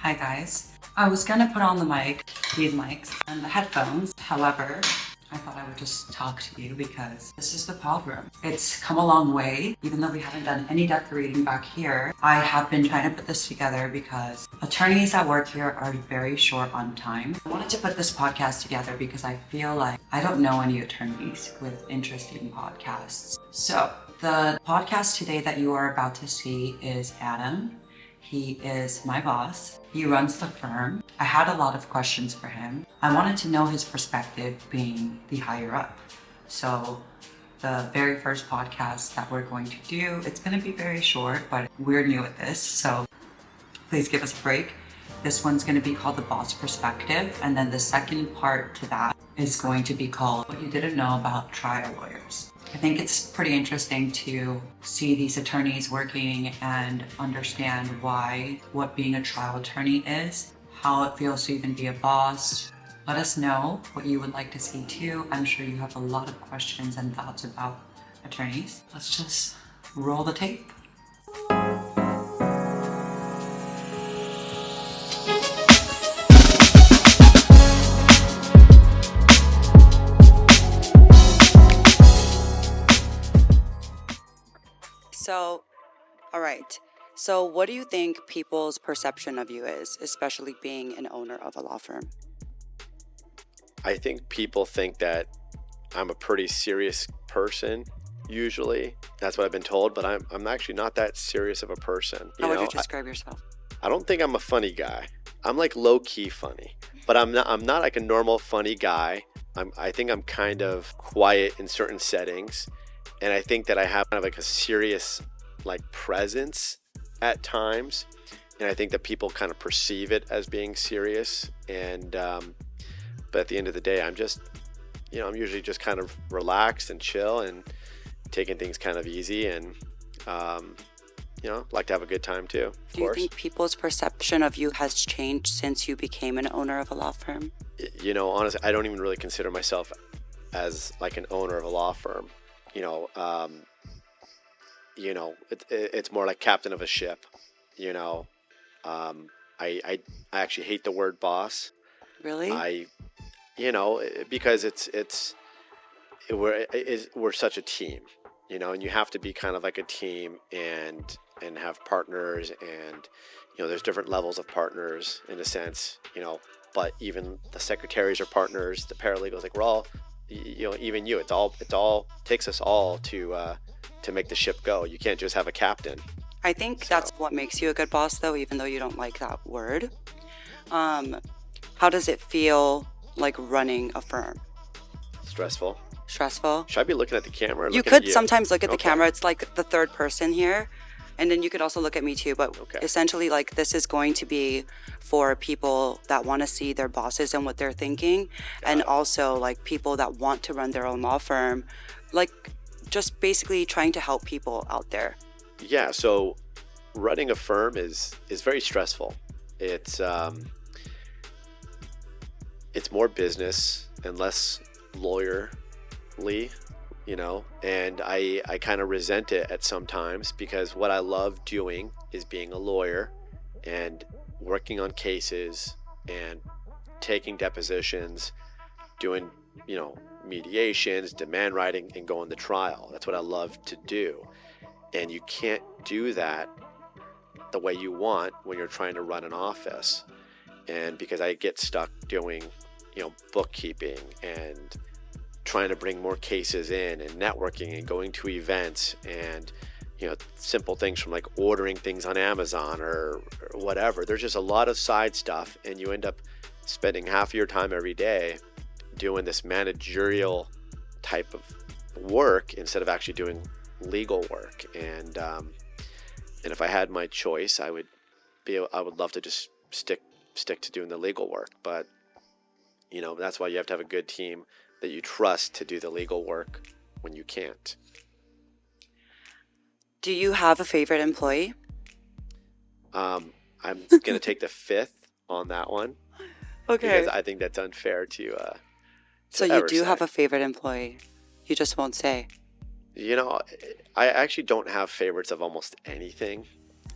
Hi guys. I was gonna put on these mics, and the headphones. However, I thought I would just talk to you because this is the pod room. It's come a long way, even though we haven't done any decorating back here. I have been trying to put this together because attorneys that work here are very short on time. I wanted to put this podcast together because I feel like I don't know any attorneys with interesting podcasts. So, the podcast today that you are about to see is Adam. He is my boss. He runs the firm. I had a lot of questions for him. I wanted to know his perspective being the higher up. So the very first podcast that we're going to do, it's going to be very short, but we're new at this. So please give us a break. This one's going to be called The Boss Perspective. And then the second part to that is going to be called What You Didn't Know About Trial Lawyers. I think it's pretty interesting to see these attorneys working and understand what being a trial attorney is, how it feels to even be a boss. Let us know what you would like to see too. I'm sure you have a lot of questions and thoughts about attorneys. Let's just roll the tape. All right. So, what do you think people's perception of you is, especially being an owner of a law firm? I think people think that I'm a pretty serious person, usually. That's what I've been told, but I'm actually not that serious of a person. How would you describe yourself? I don't think I'm a funny guy. I'm like low-key funny, but I'm not like a normal funny guy. I think I'm kind of quiet in certain settings, and I think that I have kind of like a serious like presence at times, and I think that people kind of perceive it as being serious. And but at the end of the day, I'm usually just kind of relaxed and chill and taking things kind of easy, and like to have a good time too. Do you think people's perception of you has changed since you became an owner of a law firm? Honestly, I don't even really consider myself as like an owner of a law firm. It's more like captain of a ship. I actually hate the word boss. Really? Because we're such a team, and you have to be kind of like a team and have partners, and there's different levels of partners in a sense, but even the secretaries are partners, the paralegals, like we're all, even you, it all takes us all to make the ship go. You can't just have a captain. I think that's what makes you a good boss, though, even though you don't like that word. How does it feel like running a firm? Stressful. Stressful? Should I be looking at the camera? You could sometimes look at the camera. It's like the third person here. And then you could also look at me too. But essentially, like, this is going to be for people that want to see their bosses and what they're thinking. And also, like, people that want to run their own law firm. Like, just basically trying to help people out there. Yeah, so running a firm is very stressful. It's more business and less lawyerly, and I kind of resent it at some times, because what I love doing is being a lawyer and working on cases and taking depositions, doing, mediations, demand writing, and going to trial. That's what I love to do. And you can't do that the way you want when you're trying to run an office. And because I get stuck doing, bookkeeping and trying to bring more cases in and networking and going to events and, simple things from like ordering things on Amazon or whatever. There's just a lot of side stuff, and you end up spending half of your time every day doing this managerial type of work instead of actually doing legal work. And if I had my choice, I would love to just stick to doing the legal work. But that's why you have to have a good team that you trust to do the legal work when you can't. Do you have a favorite employee? I'm gonna take the fifth on that one. Okay. Because I think that's unfair to so you do have a favorite employee. You just won't say. I actually don't have favorites of almost anything.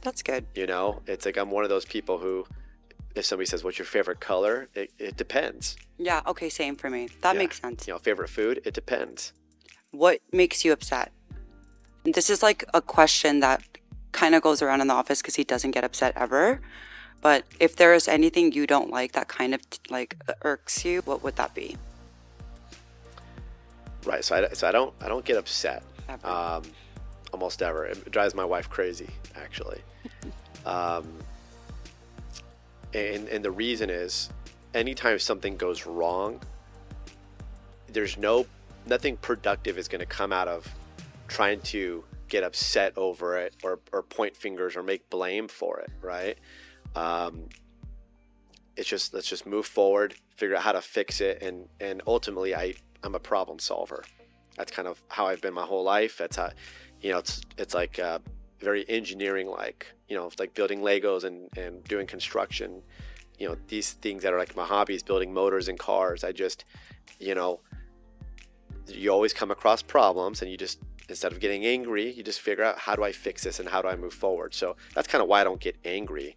That's good. It's like I'm one of those people who if somebody says, "What's your favorite color?" It depends. Yeah, okay, same for me. That Yeah. makes sense. You know, favorite food? It depends. What makes you upset? This is like a question that kind of goes around in the office because he doesn't get upset ever. But if there is anything you don't like that kind of like irks you, what would that be? Right. So I don't get upset. Ever. Almost ever. It drives my wife crazy, actually. And the reason is, anytime something goes wrong, there's nothing productive is going to come out of trying to get upset over it or point fingers or make blame for it, right? It's just, let's just move forward, figure out how to fix it, and ultimately I'm a problem solver. That's kind of how I've been my whole life. That's how, it's like very engineering like, it's like building Legos and doing construction. These things that are like my hobbies, building motors and cars. I just, you always come across problems, and you just, instead of getting angry, you just figure out, how do I fix this and how do I move forward? So that's kind of why I don't get angry.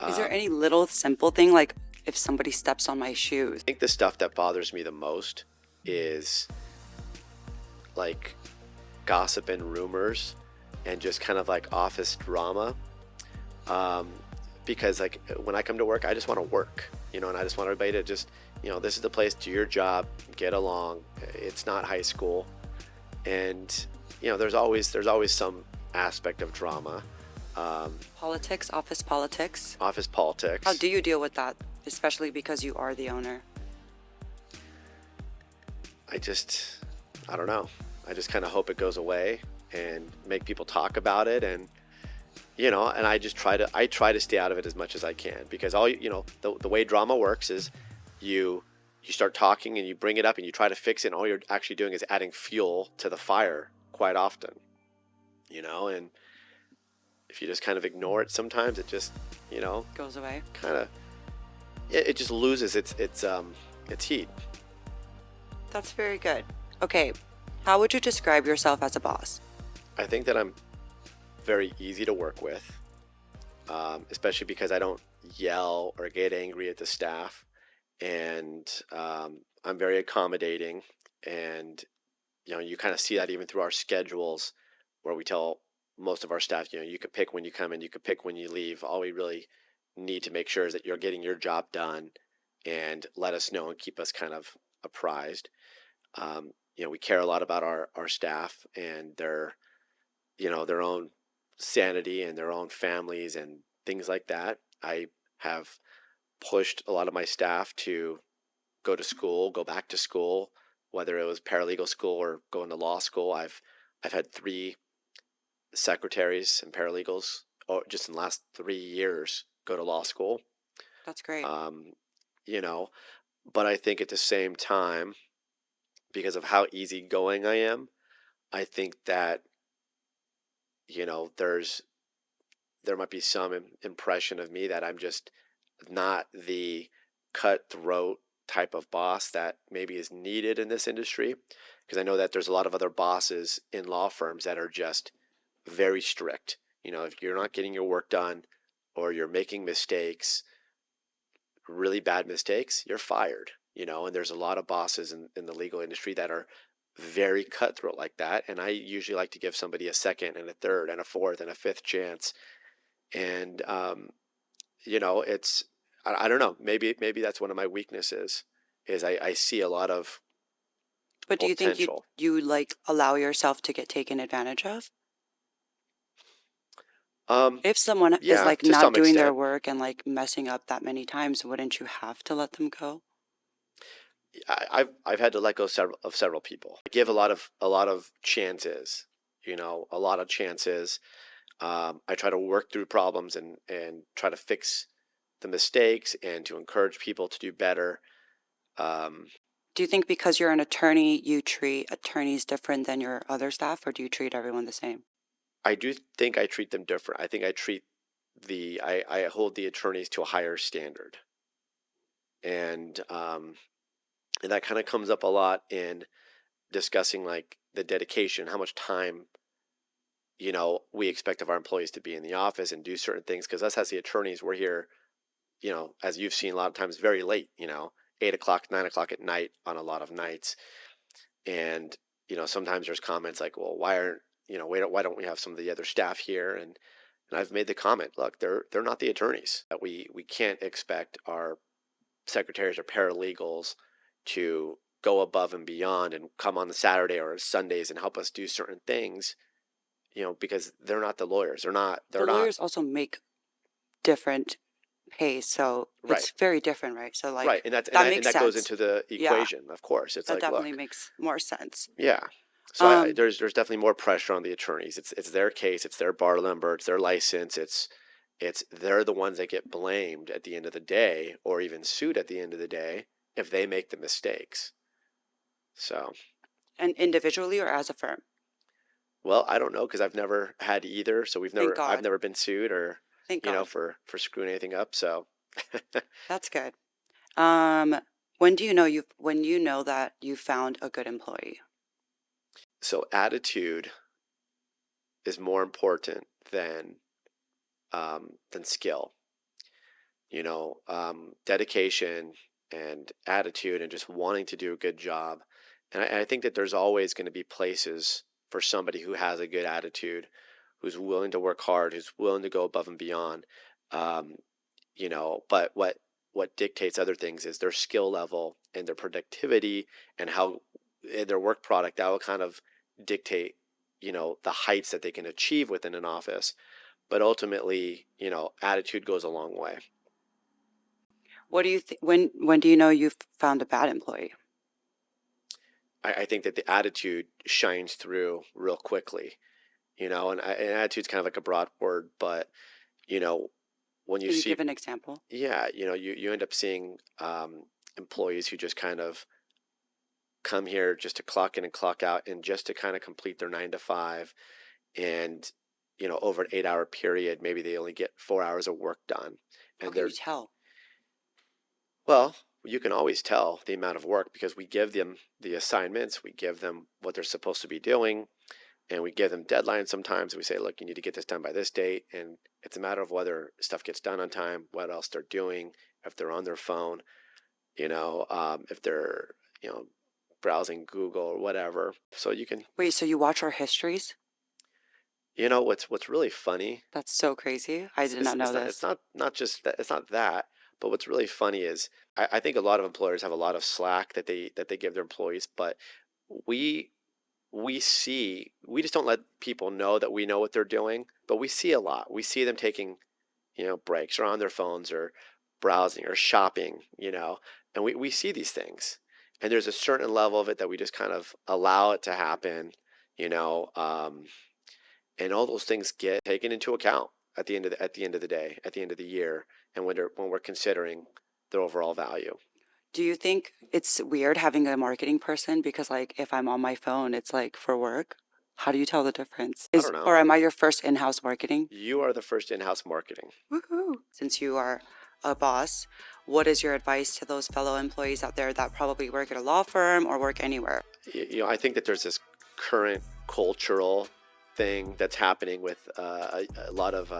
Is there any little simple thing, like if somebody steps on my shoes? I think the stuff that bothers me the most is like gossip and rumors and just kind of like office drama. Because like when I come to work, I just want to work, and I just want everybody to just, this is the place, do your job, get along. It's not high school. And, there's always some aspect of drama. Politics, office politics. Office politics. How do you deal with that, especially because you are the owner? I don't know. I just kind of hope it goes away and make people talk about it, and and I try to stay out of it as much as I can, because the way drama works is you start talking and you bring it up and you try to fix it, and all you're actually doing is adding fuel to the fire quite often, and if you just kind of ignore it, sometimes it just, Goes away. kind of, it just loses its heat. That's very good. Okay, how would you describe yourself as a boss? I think that I'm very easy to work with, especially because I don't yell or get angry at the staff, and I'm very accommodating, and you kind of see that even through our schedules, where we tell most of our staff, you could pick when you come in, you could pick when you leave. All we really need to make sure is that you're getting your job done, and let us know and keep us kind of apprised. We care a lot about our staff and their own sanity and their own families and things like that. I have pushed a lot of my staff to go to school, go back to school, whether it was paralegal school or going to law school. I've had 3 secretaries and paralegals, just in the last 3 years, go to law school. That's great. But I think at the same time, because of how easygoing I am, I think that there might be some impression of me that I'm just not the cutthroat type of boss that maybe is needed in this industry, because I know that there's a lot of other bosses in law firms that are just very strict. If you're not getting your work done, or you're making mistakes, really bad mistakes, you're fired. And there's a lot of bosses in the legal industry that are very cutthroat like that, and I usually like to give somebody a second and a third and a fourth and a fifth chance. And it's, I don't know, maybe that's one of my weaknesses, is I see a lot of But do you think potential. you like allow yourself to get taken advantage of? If someone is Yeah, like to not some doing their extent. work and like messing up that many times, wouldn't you have to let them go? I've had to let go several people. I give a lot of chances, a lot of chances. I try to work through problems and try to fix the mistakes and to encourage people to do better. Um, Do you think because you're an attorney, you treat attorneys different than your other staff, or do you treat everyone the same? I do think I treat them different. I think I hold the attorneys to a higher standard, and that kind of comes up a lot in discussing like the dedication, how much time we expect of our employees to be in the office and do certain things, because us as the attorneys, we're here as you've seen a lot of times, very late, 8 o'clock, 9 o'clock at night on a lot of nights. And, sometimes there's comments like, well, why don't we have some of the other staff here? And I've made the comment, look, they're not the attorneys. That we can't expect our secretaries or paralegals to go above and beyond and come on the Saturday or Sundays and help us do certain things, because they're not the lawyers. They're not. The lawyers also make different pay, so Right. it's very different, right? So like Right, and that makes that goes sense. into the Yeah. equation. Of course, it's That like, definitely look, makes more sense. yeah. So Um, there's definitely more pressure on the attorneys. It's their case. It's their bar number. It's their license. It's they're the ones that get blamed at the end of the day, or even sued at the end of the day if they make the mistakes. So, and individually or as a firm? well, I don't know because I've never had either. So Thank I've God. never been sued or Thank God. for screwing anything up. So. That's good. When you know that you found a good employee? So attitude is more important than skill. Dedication and attitude and just wanting to do a good job. And I think that there's always going to be places for somebody who has a good attitude, who's willing to work hard, who's willing to go above and beyond. Um, but what dictates other things is their skill level and their productivity and how their work product that will kind of dictate the heights that they can achieve within an office. But ultimately, attitude goes a long way. What do you when do you know you've found a bad employee? I think that the attitude shines through real quickly, and attitude's kind of like a broad word, but when you Can you see, give an example? yeah, you end up seeing employees who just kind of come here just to clock in and clock out and just to kind of complete their 9 to 5, and over an 8-hour period, maybe they only get 4 hours of work done, How and can you tell? well, you can always tell the amount of work because we give them the assignments, we give them what they're supposed to be doing, and we give them deadlines sometimes. We say, look, you need to get this done by this date. And it's a matter of whether stuff gets done on time, what else they're doing, if they're on their phone, if they're, browsing Google or whatever. So you can, Wait, so you watch our histories? what's really funny. That's so crazy. I did not know this. It's not just that. It's not that. But what's really funny is I think a lot of employers have a lot of slack that they give their employees, but we just don't let people know that we know what they're doing, but we see a lot. We see them taking, breaks or on their phones or browsing or shopping, and we see these things. And there's a certain level of it that we just kind of allow it to happen, you know, um, and all those things get taken into account at the end of the day, at the end of the year, and when we're considering their overall value. Do you think it's weird having a marketing person? Because like if I'm on my phone, it's like for work. How do you tell the difference? I don't know. Or am I your first in-house marketing? You are the first in-house marketing. Woohoo! Since you are a boss, what is your advice to those fellow employees out there that probably work at a law firm or work anywhere? I think that there's this current cultural thing that's happening with a lot of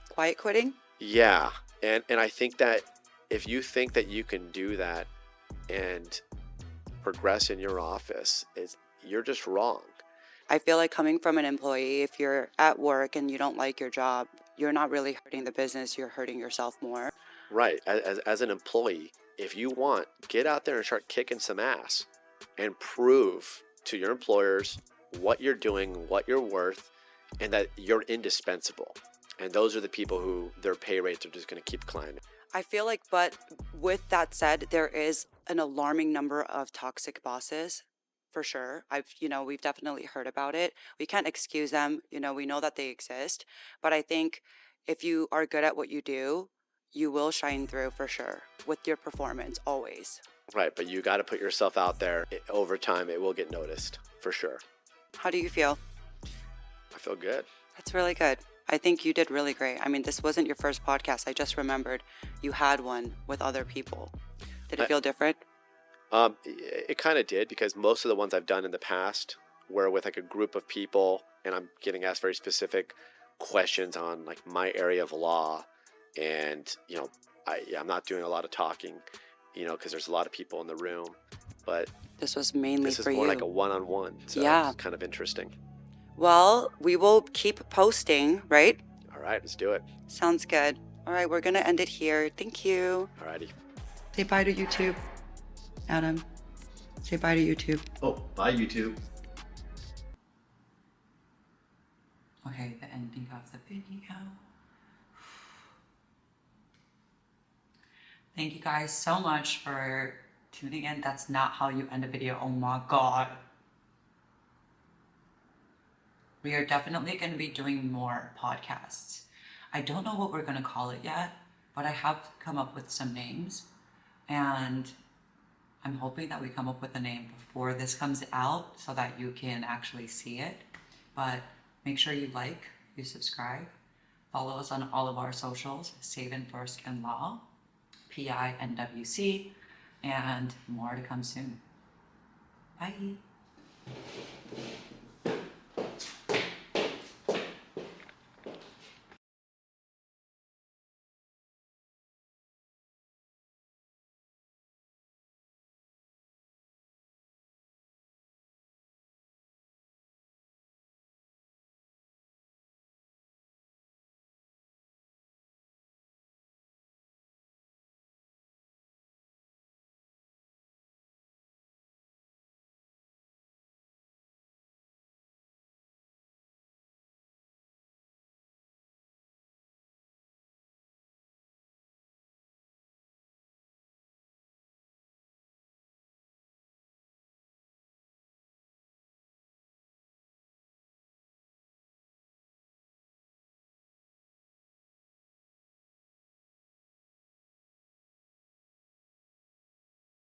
Quiet quitting? yeah, and I think that if you think that you can do that and progress in your office, you're just wrong. I feel like coming from an employee, if you're at work and you don't like your job, you're not really hurting the business, you're hurting yourself more. Right. As an employee, if you want, get out there and start kicking some ass and prove to your employers what you're doing, what you're worth, and that you're indispensable. And those are the people who their pay rates are just going to keep climbing. I feel like, but with that said, there is an alarming number of toxic bosses, for sure. We've definitely heard about it. We can't excuse them. We know that they exist. But I think if you are good at what you do, you will shine through for sure with your performance always. Right. But you got to put yourself out there. Over time, it will get noticed for sure. How do you feel? I feel good. That's really good. I think you did really great. I mean, this wasn't your first podcast. I just remembered you had one with other people. Did it feel different? It kind of did, because most of the ones I've done in the past were with like a group of people, and I'm getting asked very specific questions on like my area of law, and I'm not doing a lot of talking, you know, because there's a lot of people in the room. But This was mainly this is for more you. like a one-on-one. So Yeah. it's kind of interesting. Well, we will keep posting, right? All right, let's do it. Sounds good. All right, we're going to end it here. Thank you. All righty. Say bye to YouTube. Adam, say bye to YouTube. Oh, bye, YouTube. Okay, the ending of the video. Thank you guys so much for tuning in. That's not how you end a video. Oh my God. We are definitely going to be doing more podcasts. I don't know what we're going to call it yet, but I have come up with some names, and I'm hoping that we come up with a name before this comes out so that you can actually see it. But make sure you like, you subscribe, follow us on all of our socials, Savin Foreskin Law, PINWC, and more to come soon. Bye.